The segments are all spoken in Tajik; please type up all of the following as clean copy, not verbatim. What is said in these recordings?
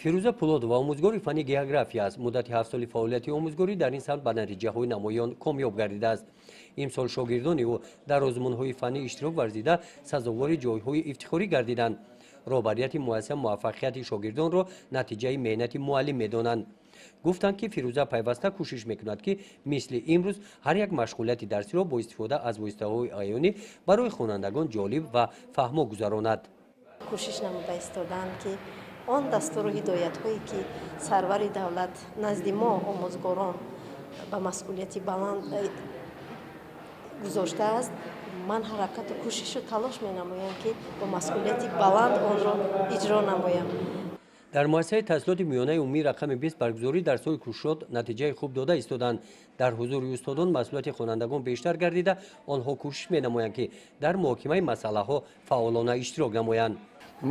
фирӯза пулодова омӯзгори фанни география аст. муддати 7 соли фаъолияти омӯзгорӣ дар ин самт ба натиҷаҳои намоён комёб гардидааст. имсол шогирдони ӯ дар озмунҳои фаннӣ иштирок варзида сазовори ҷойҳои ифтихорӣ гардиданд. роҳбарияти муассиса муваффақияти шогирдонро натиҷаи меҳнати муаллим медонанд. гуфтанд ки фирӯза пайваста кӯшиш мекунад ки мисли имрӯз ҳар як машғулияти дарсиро бо истифода аз воситаҳои аёнӣ барои хонандагон ҷолиб ва фаҳмо гузаронад. кӯшиш намуда истоданд ки он дастуру ҳидоятҳое ки сарвари давлат назди мо омӯзгорон ба масъулияти баланд гузоштааст, ман ҳаракату кӯшишу талош менамоям ки бо масъулияти баланд онро иҷро намоям. дар муассисаи таҳсилоти миёнаи умумии рақами 20 баргузории дарсҳои кӯшшод натиҷаи хуб дода истоданд. дар ҳузури устодон масъулияти хонандагон бештар гардида, онҳо кӯшиш менамоянд ки дар муҳокимаи масъалаҳо фаъолона иштирок намоянд.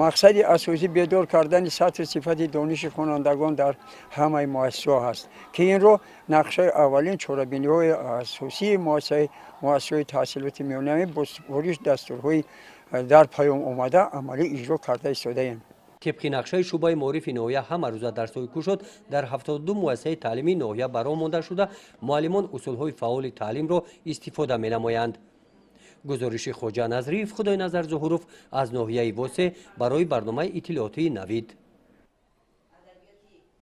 мақсади асосӣ бедор кардани сатҳи сифати дониши хонандагон дар ҳамаи муассисаҳо ҳаст, ки инро нақшаи аввалин чорабиниҳои асосии муассисаҳои таҳсилоти миёнаӣ бо супориш дастурҳои дар паём омада амалӣ иҷро карда истодаем. тибқи нақшаи шӯъбаи маорифи ноҳия ҳамарӯза дарсҳои кӯшод дар 72 муассисаи таълимии ноҳия баро монда шуда, муаллимон усулҳои фаъоли таълимро истифода менамоянд. гузориши хоҷа Назриев, Худойназар Зуҳуров аз ноҳияи Восе барои барномаи иттилоотии Навид.